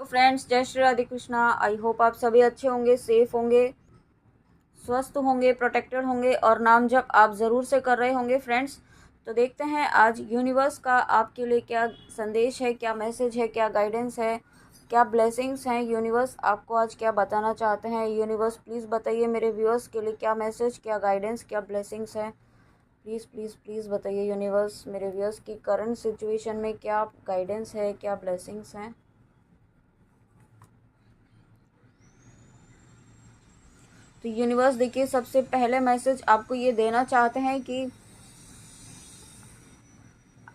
Friends, जय Shri Radhe Krishna. I hope आप सभी अच्छे होंगे, सेफ होंगे, स्वस्थ होंगे, प्रोटेक्टेड होंगे और नाम जप आप ज़रूर से कर रहे होंगे। फ्रेंड्स, तो देखते हैं आज यूनिवर्स का आपके लिए क्या संदेश है, क्या मैसेज है, क्या गाइडेंस है, क्या ब्लेसिंग्स हैं। यूनिवर्स आपको आज क्या बताना चाहते हैं। यूनिवर्स प्लीज़ बताइए मेरे व्यूअर्स के लिए क्या मैसेज, क्या गाइडेंस, क्या ब्लेसिंग्स है। प्लीज़ प्लीज़ प्लीज़ बताइए यूनिवर्स मेरे व्यूअर्स की करंट सिचुएशन में क्या गाइडेंस है, क्या ब्लेसिंग्स हैं। तो यूनिवर्स देखिए, सबसे पहले मैसेज आपको ये देना चाहते हैं कि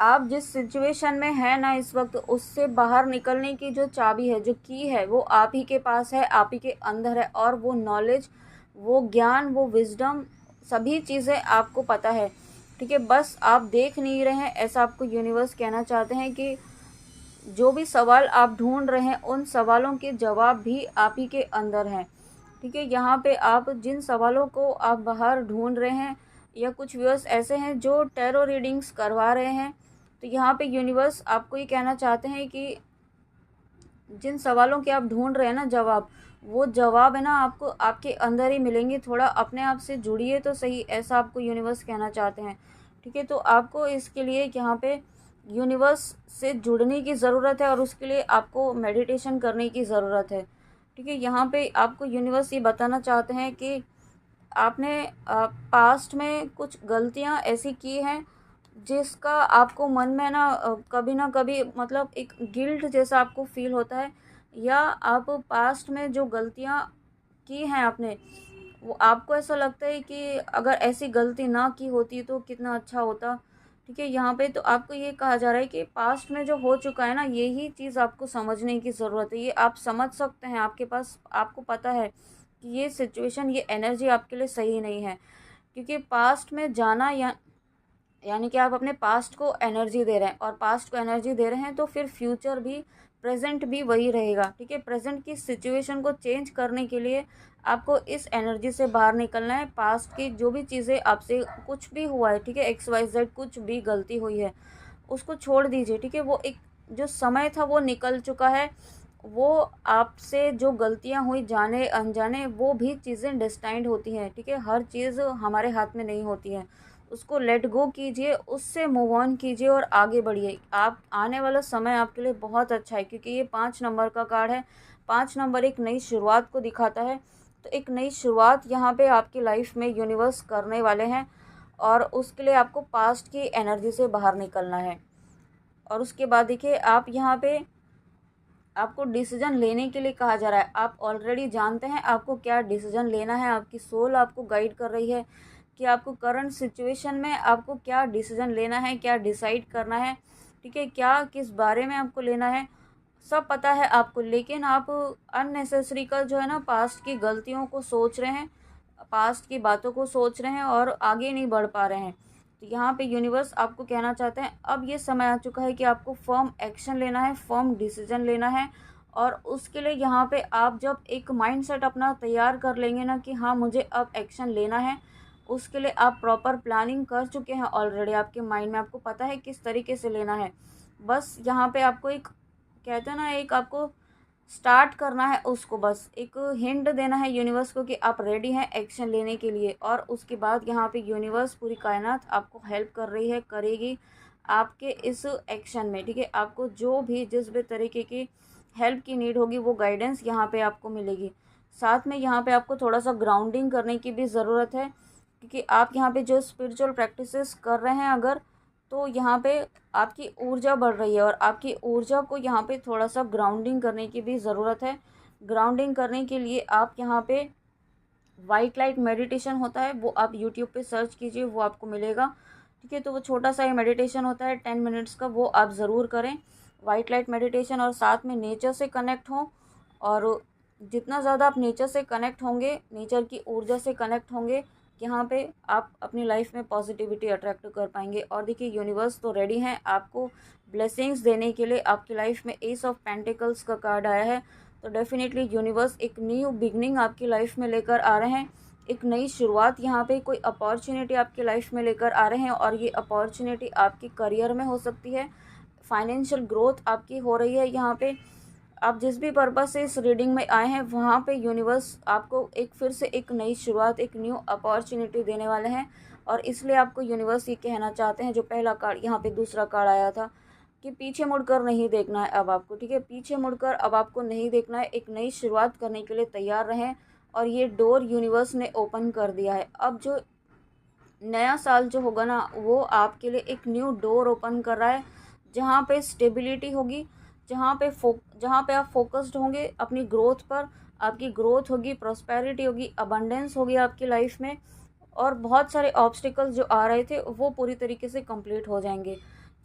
आप जिस सिचुएशन में है ना इस वक्त, उससे बाहर निकलने की जो चाबी है, जो की है, वो आप ही के पास है, आप ही के अंदर है। और वो नॉलेज, वो ज्ञान, वो विजडम, सभी चीज़ें आपको पता है। ठीक है, बस आप देख नहीं रहे हैं, ऐसा आपको यूनिवर्स कहना चाहते हैं कि जो भी सवाल आप ढूंढ रहे हैं, उन सवालों के जवाब भी आप ही के अंदर हैं। ठीक है, यहाँ पे आप जिन सवालों को आप बाहर ढूंढ रहे हैं, या कुछ व्यूअर्स ऐसे हैं जो टैरो रीडिंग्स करवा रहे हैं, तो यहाँ पे यूनिवर्स आपको ये कहना चाहते हैं कि जिन सवालों के आप ढूंढ रहे हैं ना जवाब, वो जवाब है ना आपको आपके अंदर ही मिलेंगे। थोड़ा अपने आप से जुड़िए तो सही, ऐसा आपको यूनिवर्स कहना चाहते हैं। ठीक है, तो आपको इसके लिए यहाँ पे यूनिवर्स से जुड़ने की ज़रूरत है और उसके लिए आपको मेडिटेशन करने की ज़रूरत है। ठीक है, यहाँ पे आपको यूनिवर्स ये बताना चाहते हैं कि आपने पास्ट में कुछ गलतियाँ ऐसी की हैं जिसका आपको मन में ना कभी मतलब एक गिल्ट जैसा आपको फील होता है, या आप पास्ट में जो गलतियाँ की हैं आपने, वो आपको ऐसा लगता है कि अगर ऐसी गलती ना की होती तो कितना अच्छा होता। ठीक है, यहाँ पे तो आपको ये कहा जा रहा है कि पास्ट में जो हो चुका है ना, यही चीज़ आपको समझने की ज़रूरत है। ये आप समझ सकते हैं, आपके पास, आपको पता है कि ये सिचुएशन, ये एनर्जी आपके लिए सही नहीं है। क्योंकि पास्ट में जाना यानी कि आप अपने पास्ट को एनर्जी दे रहे हैं, और पास्ट को एनर्जी दे रहे हैं तो फिर फ्यूचर भी, प्रेजेंट भी वही रहेगा। ठीक है, प्रेजेंट की सिचुएशन को चेंज करने के लिए आपको इस एनर्जी से बाहर निकलना है। पास्ट की जो भी चीज़ें आपसे कुछ भी हुआ है, ठीक है, XYZ कुछ भी गलती हुई है, उसको छोड़ दीजिए। ठीक है, वो एक जो समय था वो निकल चुका है। वो आपसे जो गलतियां हुई जाने अनजाने, वो भी चीज़ें डिस्टाइंड होती हैं। ठीक है, हर चीज़ हमारे हाथ में नहीं होती है। उसको लेट गो कीजिए, उससे मूव ऑन कीजिए और आगे बढ़िए। आप आने वाला समय आपके लिए बहुत अच्छा है, क्योंकि ये 5 नंबर का कार्ड है। 5 नंबर एक नई शुरुआत को दिखाता है। तो एक नई शुरुआत यहाँ पे आपकी लाइफ में यूनिवर्स करने वाले हैं, और उसके लिए आपको पास्ट की एनर्जी से बाहर निकलना है। और उसके बाद देखिए, आप यहाँ पे आपको डिसीजन लेने के लिए कहा जा रहा है। आप ऑलरेडी जानते हैं आपको क्या डिसीजन लेना है। आपकी सोल आपको गाइड कर रही है कि आपको करंट सिचुएशन में आपको क्या डिसीजन लेना है, क्या डिसाइड करना है। ठीक है, क्या किस बारे में आपको लेना है, सब पता है आपको। लेकिन आप अननेसेसरी का जो है ना, पास्ट की गलतियों को सोच रहे हैं, पास्ट की बातों को सोच रहे हैं और आगे नहीं बढ़ पा रहे हैं। तो यहाँ पे यूनिवर्स आपको कहना चाहते हैं, अब ये समय आ चुका है कि आपको फर्म एक्शन लेना है, फर्म डिसीजन लेना है। और उसके लिए यहाँ पे आप जब एक माइंडसेट अपना तैयार कर लेंगे ना कि हाँ, मुझे अब एक्शन लेना है, उसके लिए आप प्रॉपर प्लानिंग कर चुके हैं ऑलरेडी। आपके माइंड में आपको पता है किस तरीके से लेना है। बस यहाँ पे आपको एक, कहते हैं ना, एक आपको स्टार्ट करना है, उसको बस एक हिंट देना है यूनिवर्स को कि आप रेडी हैं एक्शन लेने के लिए। और उसके बाद यहाँ पे यूनिवर्स, पूरी कायनात आपको हेल्प कर रही है, करेगी आपके इस एक्शन में। ठीक है, आपको जो भी जिस भी तरीके की हेल्प की नीड होगी, वो गाइडेंस यहाँ पे आपको मिलेगी। साथ में यहाँ पे आपको थोड़ा सा ग्राउंडिंग करने की भी ज़रूरत है, क्योंकि आप यहाँ पे जो स्पिरिचुअल प्रैक्टिसेस कर रहे हैं अगर, तो यहाँ पे आपकी ऊर्जा बढ़ रही है, और आपकी ऊर्जा को यहाँ पे थोड़ा सा ग्राउंडिंग करने की भी ज़रूरत है। ग्राउंडिंग करने के लिए आप यहाँ पे वाइट लाइट मेडिटेशन होता है, वो आप यूट्यूब पे सर्च कीजिए, वो आपको मिलेगा। ठीक है, तो वो छोटा सा ही मेडिटेशन होता है 10 मिनट्स का, वो आप ज़रूर करें, वाइट लाइट मेडिटेशन। और साथ में नेचर से कनेक्ट हों, और जितना ज़्यादा आप नेचर से कनेक्ट होंगे, नेचर की ऊर्जा से कनेक्ट होंगे, यहाँ पे आप अपनी लाइफ में पॉजिटिविटी अट्रैक्ट कर पाएंगे। और देखिए, यूनिवर्स तो रेडी हैं आपको ब्लेसिंग्स देने के लिए। आपकी लाइफ में एस ऑफ पेंटिकल्स का कार्ड आया है, तो डेफिनेटली यूनिवर्स एक न्यू बिगनिंग आपकी लाइफ में लेकर आ रहे हैं। एक नई शुरुआत, यहाँ पे कोई अपॉर्चुनिटी आपकी लाइफ में लेकर आ रहे हैं, और ये अपॉर्चुनिटी आपकी करियर में हो सकती है, फाइनेंशियल ग्रोथ आपकी हो रही है यहाँ पे। आप जिस भी पर्पज़ से इस रीडिंग में आए हैं वहाँ पे यूनिवर्स आपको एक फिर से एक नई शुरुआत, एक न्यू अपॉर्चुनिटी देने वाले हैं। और इसलिए आपको यूनिवर्स ये कहना चाहते हैं, जो पहला कार्ड यहाँ पे दूसरा कार्ड आया था, कि पीछे मुड़कर नहीं देखना है अब आपको, ठीक है। पीछे मुड़कर अब आपको नहीं देखना है, एक नई शुरुआत करने के लिए तैयार रहें। और ये डोर यूनिवर्स ने ओपन कर दिया है। अब जो नया साल जो होगा ना, वो आपके लिए एक न्यू डोर ओपन कर रहा है, जहाँ पे स्टेबिलिटी होगी, जहाँ पे आप फोकस्ड होंगे अपनी ग्रोथ पर। आपकी ग्रोथ होगी, प्रॉस्पेरिटी होगी, अबंडेंस होगी आपकी लाइफ में। और बहुत सारे ऑब्स्टिकल्स जो आ रहे थे वो पूरी तरीके से कंप्लीट हो जाएंगे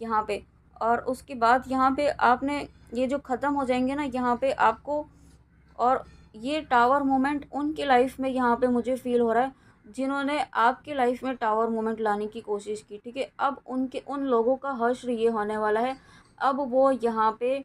यहाँ पे। और उसके बाद यहाँ पे आपने ये जो ख़त्म हो जाएंगे ना यहाँ पे आपको, और ये टावर मोमेंट उनकी लाइफ में यहाँ पे मुझे फील हो रहा है जिन्होंने आपकी लाइफ में टावर मोमेंट लाने की कोशिश की, ठीक है। अब उन लोगों का हश्र ये होने वाला है, अब वो यहाँ पे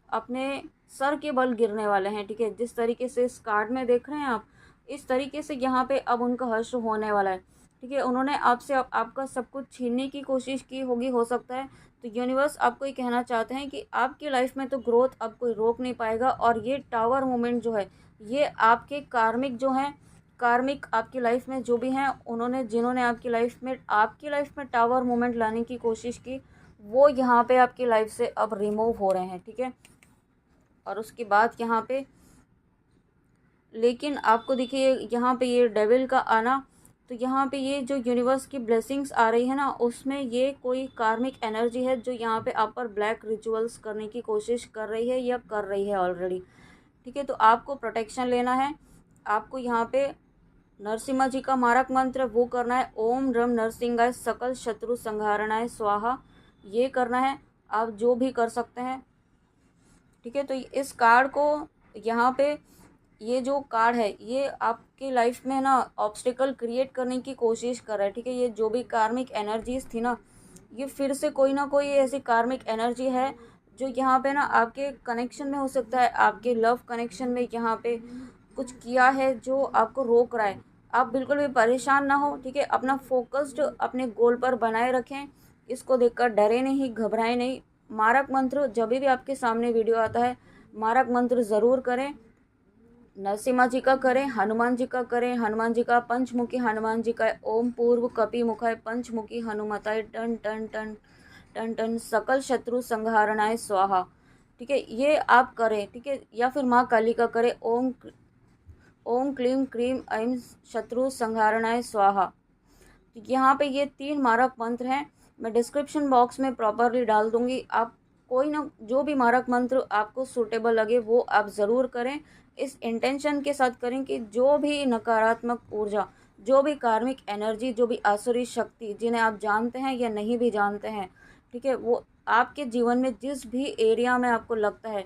अपने सर के बल गिरने वाले हैं, ठीक है। जिस तरीके से इस कार्ड में देख रहे हैं आप, इस तरीके से यहाँ पे अब उनका हश्र होने वाला है, ठीक है। उन्होंने आपसे आपका सब कुछ छीनने की कोशिश की होगी, हो सकता है। तो यूनिवर्स आपको ये कहना चाहते हैं कि आपकी लाइफ में तो ग्रोथ अब कोई रोक नहीं पाएगा। और ये टावर मोमेंट जो है, ये आपके कार्मिक जो हैं, कार्मिक आपकी लाइफ में जो भी हैं, जिन्होंने आपकी लाइफ में टावर मोमेंट लाने की कोशिश की, वो यहाँ पे आपकी लाइफ से अब रिमूव हो रहे हैं, ठीक है। और उसके बाद यहाँ पे लेकिन आपको देखिए यहाँ पे ये डेविल का आना, तो यहाँ पे ये जो यूनिवर्स की ब्लेसिंग्स आ रही है ना, उसमें ये कोई कार्मिक एनर्जी है जो यहाँ पे आप पर ब्लैक रिचुअल्स करने की कोशिश कर रही है या कर रही है ऑलरेडी, ठीक है। तो आपको प्रोटेक्शन लेना है। आपको यहाँ पे नरसिम्हा जी का मारक मंत्र वो करना है, ओम ड्रम नरसिंहाय सकल शत्रु संहारणाय स्वाहा, ये करना है। आप जो भी कर सकते हैं, ठीक है। तो इस कार्ड को यहाँ पे, ये जो कार्ड है ये आपकी लाइफ में ना ऑब्स्टिकल क्रिएट करने की कोशिश कर रहा है, ठीक है। ये जो भी कार्मिक एनर्जीज थी ना, ये फिर से कोई ना कोई ऐसी कार्मिक एनर्जी है जो यहाँ पे ना आपके कनेक्शन में हो सकता है, आपके लव कनेक्शन में यहाँ पे कुछ किया है जो आपको रोक रहा है। आप बिल्कुल भी परेशान ना हो, ठीक है। अपना फोकस्ड अपने गोल पर बनाए रखें, इसको देखकर डरे नहीं, घबराएं नहीं। मारक मंत्र जब भी आपके सामने वीडियो आता है, मारक मंत्र ज़रूर करें। नरसिम्हा जी का करें, हनुमान जी का करें। हनुमान जी का पंचमुखी हनुमान जी का ओम पूर्व कपि मुखाय पंचमुखी हनुमताय टन टन टन टन टन सकल शत्रु संहारणाय स्वाहा, ठीक है। ये आप करें, ठीक है। या फिर माँ काली का करें, ओम क्लीम क्रीम ऐं शत्रु संहारणाय स्वाहा। तो यहाँ पे ये 3 मारक मंत्र हैं, मैं डिस्क्रिप्शन बॉक्स में प्रॉपरली डाल दूँगी। आप कोई ना जो भी मारक मंत्र आपको सूटेबल लगे वो आप ज़रूर करें। इस इंटेंशन के साथ करें कि जो भी नकारात्मक ऊर्जा, जो भी कार्मिक एनर्जी, जो भी आसुरी शक्ति, जिन्हें आप जानते हैं या नहीं भी जानते हैं, ठीक है, वो आपके जीवन में जिस भी एरिया में आपको लगता है,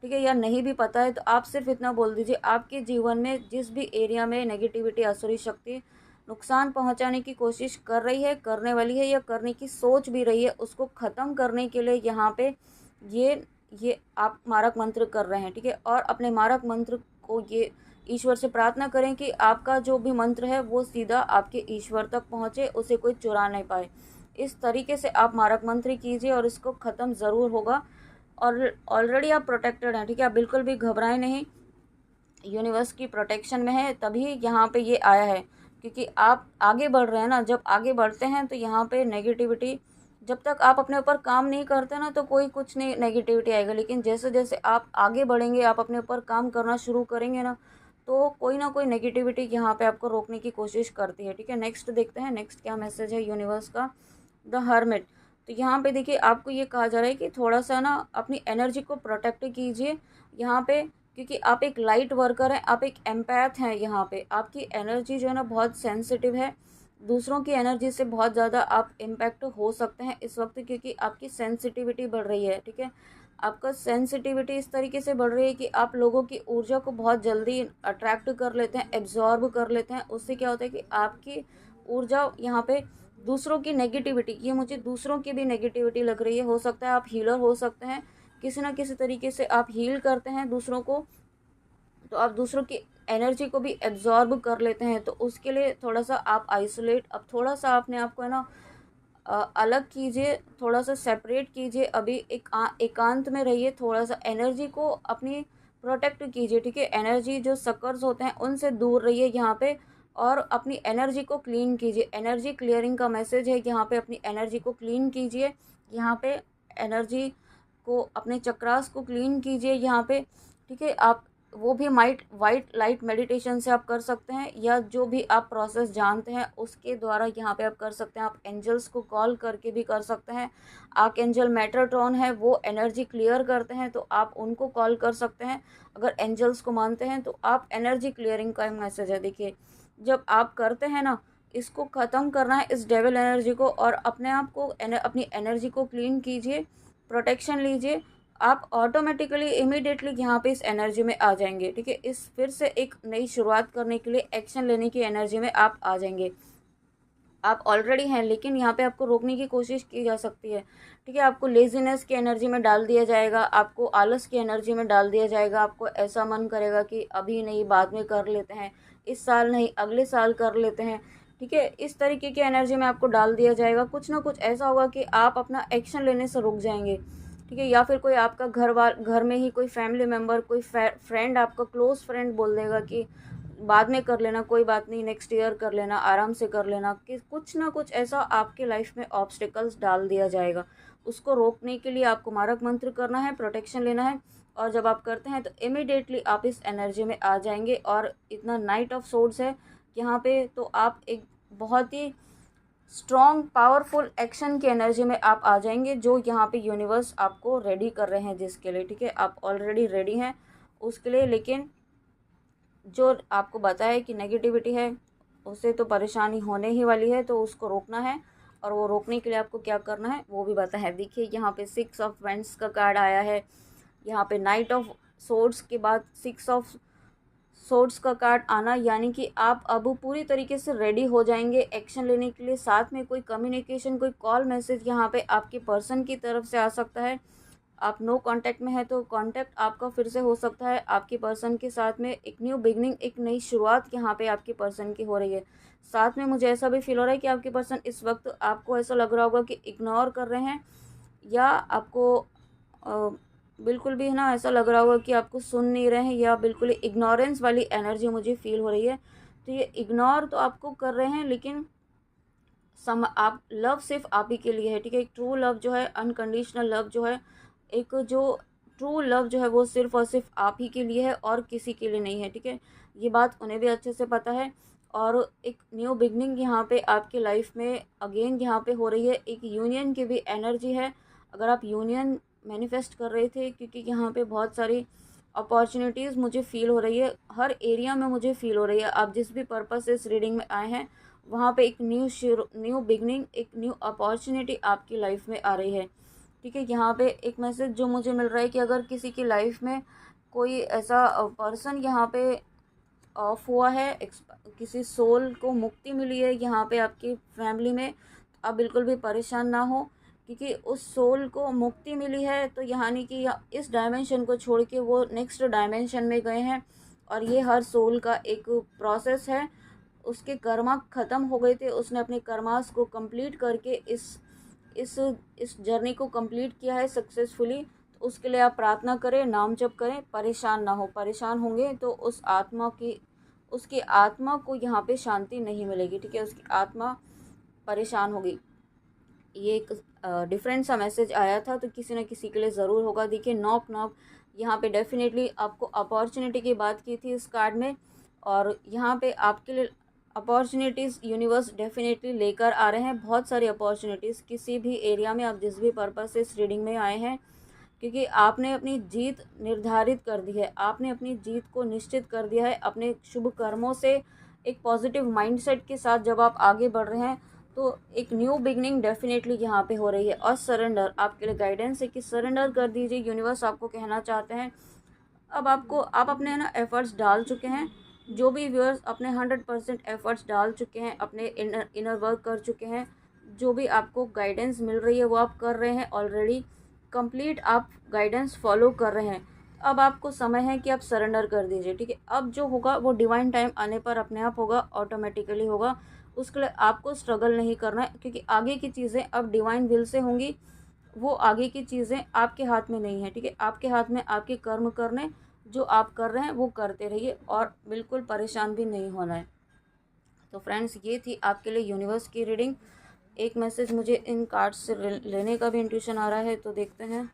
ठीक है, या नहीं भी पता है, तो आप सिर्फ इतना बोल दीजिए, आपके जीवन में जिस भी एरिया में नेगेटिविटी, आसुरी शक्ति नुकसान पहुंचाने की कोशिश कर रही है, करने वाली है या करने की सोच भी रही है, उसको ख़त्म करने के लिए यहाँ पे ये आप मारक मंत्र कर रहे हैं, ठीक है। और अपने मारक मंत्र को ये ईश्वर से प्रार्थना करें कि आपका जो भी मंत्र है वो सीधा आपके ईश्वर तक पहुँचे, उसे कोई चुरा नहीं पाए। इस तरीके से आप मारक मंत्र कीजिए और इसको ख़त्म ज़रूर होगा। और ऑलरेडी आप प्रोटेक्टेड हैं, ठीक है। आप बिल्कुल भी घबराएं नहीं, यूनिवर्स की प्रोटेक्शन में है, तभी यहाँ पे ये आया है, क्योंकि आप आगे बढ़ रहे हैं ना। जब आगे बढ़ते हैं तो यहाँ पे नेगेटिविटी, जब तक आप अपने ऊपर काम नहीं करते ना तो कोई कुछ नहीं नेगेटिविटी आएगा, लेकिन जैसे जैसे आप आगे बढ़ेंगे, आप अपने ऊपर काम करना शुरू करेंगे ना, तो कोई ना कोई नेगेटिविटी यहाँ पे आपको रोकने की कोशिश करती है, ठीक है। नेक्स्ट देखते हैं, नेक्स्ट क्या मैसेज है यूनिवर्स का। द हर्मिट, तो यहाँ पे देखिए आपको ये कहा जा रहा है कि थोड़ा सा ना अपनी एनर्जी को प्रोटेक्ट कीजिए यहाँ पे, क्योंकि आप एक लाइट वर्कर हैं, आप एक एम्पैथ हैं। यहाँ पे आपकी एनर्जी जो है ना बहुत सेंसिटिव है, दूसरों की एनर्जी से बहुत ज़्यादा आप इम्पैक्ट हो सकते हैं इस वक्त, क्योंकि आपकी सेंसिटिविटी बढ़ रही है, ठीक है। आपका सेंसिटिविटी इस तरीके से बढ़ रही है कि आप लोगों की ऊर्जा को बहुत जल्दी अट्रैक्ट कर लेते हैं, एब्जॉर्ब कर लेते हैं। उससे क्या होता है कि आपकी ऊर्जा यहाँ पे दूसरों की नेगेटिविटी, ये मुझे दूसरों की भी नेगेटिविटी लग रही है। हो सकता है आप हीलर हो सकते हैं, किसी ना किसी तरीके से आप हील करते हैं दूसरों को, तो आप दूसरों की एनर्जी को भी एब्जॉर्ब कर लेते हैं। तो उसके लिए थोड़ा सा आप आइसोलेट, अब थोड़ा सा आपने आपको है ना अलग कीजिए, थोड़ा सा सेपरेट कीजिए, अभी एकांत में रहिए, थोड़ा सा एनर्जी को अपनी प्रोटेक्ट कीजिए, ठीक है। एनर्जी जो सकर्स होते हैं उनसे दूर रहिए यहाँ पे, और अपनी एनर्जी को क्लीन कीजिए। एनर्जी क्लियरिंग का मैसेज है यहाँ पे, अपनी एनर्जी को क्लीन कीजिए यहाँ पे, एनर्जी को, अपने चक्रास को क्लीन कीजिए यहाँ पे, ठीक है। आप वो भी वाइट लाइट मेडिटेशन से आप कर सकते हैं, या जो भी आप प्रोसेस जानते हैं उसके द्वारा यहाँ पे आप कर सकते हैं। आप एंजल्स को कॉल करके भी कर सकते हैं। आर्कएंजल मेटाट्रॉन है, वो एनर्जी क्लियर करते हैं, तो आप उनको कॉल कर सकते हैं। अगर एंजल्स को मानते हैं तो आप, एनर्जी क्लियरिंग का मैसेज है। देखिए, जब आप करते हैं ना, इसको ख़त्म करना है इस डेविल एनर्जी को, और अपने आप को अपनी एनर्जी को क्लीन कीजिए, प्रोटेक्शन लीजिए, आप ऑटोमेटिकली इमीडिएटली यहाँ पे इस एनर्जी में आ जाएंगे, ठीक है। इस फिर से एक नई शुरुआत करने के लिए, एक्शन लेने की एनर्जी में आप आ जाएंगे। आप ऑलरेडी हैं, लेकिन यहाँ पे आपको रोकने की कोशिश की जा सकती है, ठीक है। आपको लेजीनेस की एनर्जी में डाल दिया जाएगा, आपको आलस की एनर्जी में डाल दिया जाएगा, आपको ऐसा मन करेगा कि अभी नहीं, बाद में कर लेते हैं, इस साल नहीं अगले साल कर लेते हैं, ठीक है। इस तरीके की एनर्जी में आपको डाल दिया जाएगा। कुछ ना कुछ ऐसा होगा कि आप अपना एक्शन लेने से रुक जाएंगे, ठीक है। या फिर कोई आपका घर में ही कोई फैमिली मेम्बर, कोई फ्रेंड, आपका क्लोज फ्रेंड बोल देगा कि बाद में कर लेना, कोई बात नहीं, नेक्स्ट ईयर कर लेना, आराम से कर लेना, कि कुछ ना कुछ ऐसा आपके लाइफ में ऑब्स्टिकल्स डाल दिया जाएगा। उसको रोकने के लिए आपको मारक मंत्र करना है, प्रोटेक्शन लेना है, और जब आप करते हैं तो इमिडिएटली आप इस एनर्जी में आ जाएंगे। और इतना नाइट ऑफ सोर्ड्स है यहाँ पे, तो आप एक बहुत ही स्ट्रॉन्ग पावरफुल एक्शन की एनर्जी में आप आ जाएंगे, जो यहाँ पे यूनिवर्स आपको रेडी कर रहे हैं जिसके लिए, ठीक है। आप ऑलरेडी रेडी हैं उसके लिए, लेकिन जो आपको बताया कि नेगेटिविटी है, उससे तो परेशानी होने ही वाली है, तो उसको रोकना है। और वो रोकने के लिए आपको क्या करना है वो भी बताया है। देखिए, यहाँ पे 6 ऑफ वेंट्स का कार्ड आया है, यहाँ पे नाइट ऑफ सोर्ड्स के बाद 6 ऑफ सोर्ड्स का कार्ड आना, यानी कि आप अब पूरी तरीके से रेडी हो जाएंगे एक्शन लेने के लिए। साथ में कोई कम्युनिकेशन, कोई कॉल मैसेज यहाँ पे आपके पर्सन की तरफ से आ सकता है। आप नो कांटेक्ट में है तो कांटेक्ट आपका फिर से हो सकता है आपके पर्सन के साथ में। एक न्यू बिगनिंग, एक नई शुरुआत यहाँ पे आपके पर्सन की हो रही है। साथ में मुझे ऐसा भी फील हो रहा है कि आपके पर्सन इस वक्त, आपको ऐसा लग रहा होगा कि इग्नोर कर रहे हैं, या आपको बिल्कुल भी है ना, ऐसा लग रहा होगा कि आपको सुन नहीं रहे हैं, या बिल्कुल ही इग्नोरेंस वाली एनर्जी मुझे फील हो रही है। तो ये इग्नोर तो आपको कर रहे हैं, लेकिन आप, लव सिर्फ आप ही के लिए है, ठीक है। एक ट्रू लव जो है, अनकंडीशनल लव जो है, एक जो ट्रू लव जो है वो सिर्फ और सिर्फ आप ही के लिए है और किसी के लिए नहीं है, ठीक है। ये बात उन्हें भी अच्छे से पता है। और एक न्यू बिगनिंग यहाँ पे आपके लाइफ में अगेन यहाँ पे हो रही है। एक यूनियन की भी एनर्जी है। अगर आप यूनियन मैनिफेस्ट कर रहे थे, क्योंकि यहाँ पे बहुत सारी अपॉर्चुनिटीज़ मुझे फ़ील हो रही है, हर एरिया में मुझे फ़ील हो रही है। आप जिस भी पर्पस से इस रीडिंग में आए हैं, वहाँ पे एक न्यू बिगनिंग, एक न्यू अपॉर्चुनिटी आपकी लाइफ में आ रही है, ठीक है। यहाँ पे एक मैसेज जो मुझे मिल रहा है कि अगर किसी की लाइफ में कोई ऐसा पर्सन यहाँ पे ऑफ हुआ है, किसी सोल को मुक्ति मिली है यहाँ पे आपकी फैमिली में, आप बिल्कुल भी परेशान ना हो, क्योंकि उस सोल को मुक्ति मिली है। तो यानी कि इस डायमेंशन को छोड़ के वो नेक्स्ट डायमेंशन में गए हैं, और ये हर सोल का एक प्रोसेस है। उसके कर्मा ख़त्म हो गए थे, उसने अपने कर्मास को कंप्लीट करके इस जर्नी को कंप्लीट किया है सक्सेसफुली। तो उसके लिए आप प्रार्थना करें, नाम जप करें, परेशान ना हो। परेशान होंगे तो उसकी आत्मा को यहाँ पे शांति नहीं मिलेगी, ठीक है। उसकी आत्मा परेशान होगी। ये एक डिफरेंट सा मैसेज आया था, तो किसी न किसी के लिए ज़रूर होगा। देखिए, नॉक नॉक यहाँ पे डेफिनेटली आपको अपॉर्चुनिटी की बात की थी इस कार्ड में, और यहाँ पे आपके लिए अपॉर्चुनिटीज़ यूनिवर्स डेफिनेटली लेकर आ रहे हैं। बहुत सारी अपॉर्चुनिटीज़, किसी भी एरिया में, आप जिस भी पर्पज़ से इस रीडिंग में आए हैं, क्योंकि आपने अपनी जीत निर्धारित कर दी है, आपने अपनी जीत को निश्चित कर दिया है अपने शुभ कर्मों से। एक पॉजिटिव माइंडसेट के साथ जब आप आगे बढ़ रहे हैं, तो एक न्यू बिगनिंग डेफिनेटली यहाँ पे हो रही है। और सरेंडर आपके लिए गाइडेंस है कि सरेंडर कर दीजिए। यूनिवर्स आपको कहना चाहते हैं, अब आप अपने ना एफर्ट्स डाल चुके हैं। जो भी व्यूअर्स अपने 100% एफर्ट्स डाल चुके हैं, अपने इनर वर्क कर चुके हैं, जो भी आपको गाइडेंस मिल रही है वो आप कर रहे हैं ऑलरेडी कंप्लीट, आप गाइडेंस फॉलो कर रहे हैं। अब आपको समय है कि आप सरेंडर कर दीजिए, ठीक है। अब जो होगा वो डिवाइन टाइम आने पर अपने आप होगा, ऑटोमेटिकली होगा। उसके लिए आपको स्ट्रगल नहीं करना है, क्योंकि आगे की चीज़ें अब डिवाइन विल से होंगी। वो आगे की चीज़ें आपके हाथ में नहीं है, ठीक है। आपके हाथ में आपके कर्म करने, जो आप कर रहे हैं वो करते रहिए और बिल्कुल परेशान भी नहीं होना है। तो फ्रेंड्स, ये थी आपके लिए यूनिवर्स की रीडिंग। एक मैसेज मुझे इन कार्ड्स से लेने का भी इंट्यूशन आ रहा है, तो देखते हैं।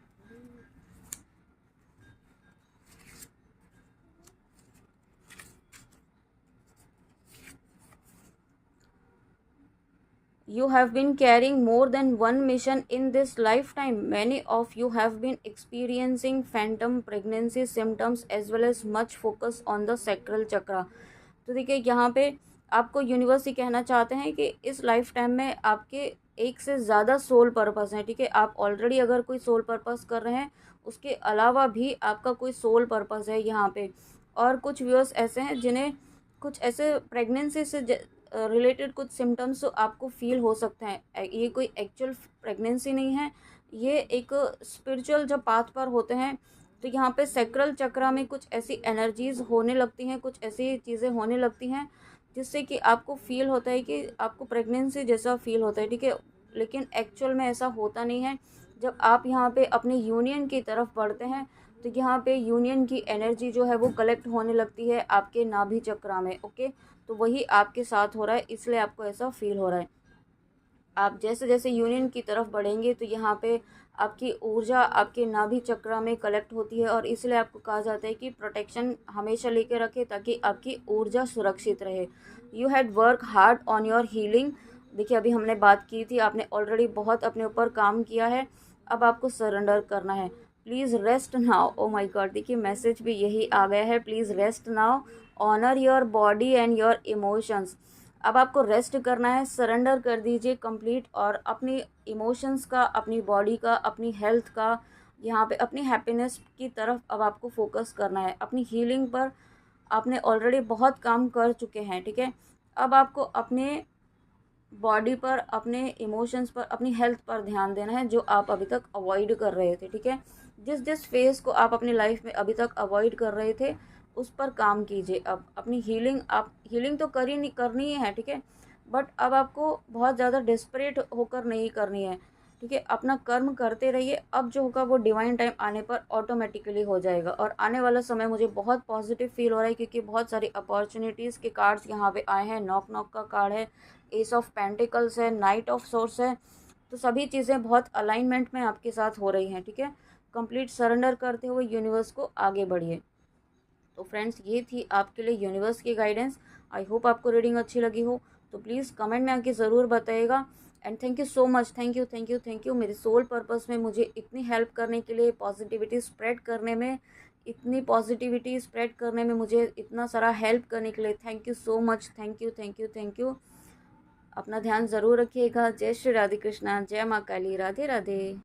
You have been carrying more than one mission in this lifetime. Many of you have been experiencing phantom pregnancy symptoms as well as much focus on the sacral chakra. तो देखिए, यहाँ पे आपको यूनिवर्स ही कहना चाहते हैं कि इस लाइफ टाइम में आपके एक से ज़्यादा सोल पर्पस हैं, ठीक है। आप ऑलरेडी अगर कोई सोल पर्पस कर रहे हैं, उसके अलावा भी आपका कोई सोल पर्पस है यहाँ पे। और कुछ व्यूअर्स ऐसे हैं जिन्हें कुछ ऐसे प्रेगनेंसी से रिलेटेड कुछ सिम्टम्स आपको फील हो सकते हैं। ये कोई एक्चुअल प्रेगनेंसी नहीं है, ये एक स्पिरिचुअल जब पाथ पर होते हैं तो यहाँ पे सैक्रल चक्रा में कुछ ऐसी एनर्जीज होने लगती हैं, कुछ ऐसी चीज़ें होने लगती हैं जिससे कि आपको फील होता है कि आपको प्रेगनेंसी जैसा फील होता है, ठीक है। लेकिन एक्चुअल में ऐसा होता नहीं है। जब आप यहाँ पे अपने यूनियन की तरफ बढ़ते हैं तो यहाँ पे यूनियन की एनर्जी जो है वो कलेक्ट होने लगती है आपके नाभि चक्रा में, ओके। तो वही आपके साथ हो रहा है, इसलिए आपको ऐसा फील हो रहा है। आप जैसे जैसे यूनियन की तरफ बढ़ेंगे तो यहाँ पे आपकी ऊर्जा आपके नाभि चक्र में कलेक्ट होती है, और इसलिए आपको कहा जाता है कि प्रोटेक्शन हमेशा लेके रखें ताकि आपकी ऊर्जा सुरक्षित रहे। You had work hard on your healing. देखिए, अभी हमने बात की थी, आपने ऑलरेडी बहुत अपने ऊपर काम किया है, अब आपको सरेंडर करना है। Please rest now. Oh my God, देखिए मैसेज भी यही आ गया है, please rest now, honour your body and your emotions. अब आपको रेस्ट करना है, सरेंडर कर दीजिए कंप्लीट, और अपनी इमोशंस का, अपनी बॉडी का, अपनी हेल्थ का, यहाँ पे अपनी हैप्पीनेस की तरफ अब आपको फोकस करना है। अपनी हीलिंग पर आपने ऑलरेडी बहुत काम कर चुके हैं, ठीक है। अब आपको अपने बॉडी पर, अपने इमोशंस पर, अपनी हेल्थ पर ध्यान देना है, जो आप अभी तक अवॉइड कर रहे थे, ठीक है। जिस जिस फेज़ को आप अपनी लाइफ में अभी तक अवॉइड कर रहे थे उस पर काम कीजिए। अब अपनी हीलिंग, आप हीलिंग तो करनी ही है, ठीक है, बट अब आपको बहुत ज़्यादा डिस्परेट होकर नहीं करनी है, ठीक है। अपना कर्म करते रहिए, अब जो होगा वो डिवाइन टाइम आने पर ऑटोमेटिकली हो जाएगा। और आने वाला समय मुझे बहुत पॉजिटिव फील हो रहा है, क्योंकि बहुत सारी अपॉर्चुनिटीज़ के कार्ड्स यहाँ पे आए हैं। नॉक नॉक का कार्ड है, एस ऑफ पेंटिकल्स है, नाइट ऑफ सोर्स है। तो सभी चीज़ें बहुत अलाइनमेंट में आपके साथ हो रही हैं, ठीक है। कंप्लीट सरेंडर करते हुए यूनिवर्स को आगे बढ़िए। तो फ्रेंड्स, ये थी आपके लिए यूनिवर्स की गाइडेंस। आई होप आपको रीडिंग अच्छी लगी हो, तो प्लीज़ कमेंट में आके ज़रूर बताइएगा। And thank you so much, thank you thank you thank you, मेरे सोल पर्पस में मुझे इतनी हेल्प करने के लिए, पॉजिटिविटी स्प्रेड करने में, इतनी पॉजिटिविटी स्प्रेड करने में, मुझे इतना सारा हेल्प करने के लिए thank you so much. Thank you thank you thank you. अपना ध्यान ज़रूर रखिएगा। जय श्री राधे कृष्णा, जय माँ काली, राधे राधे।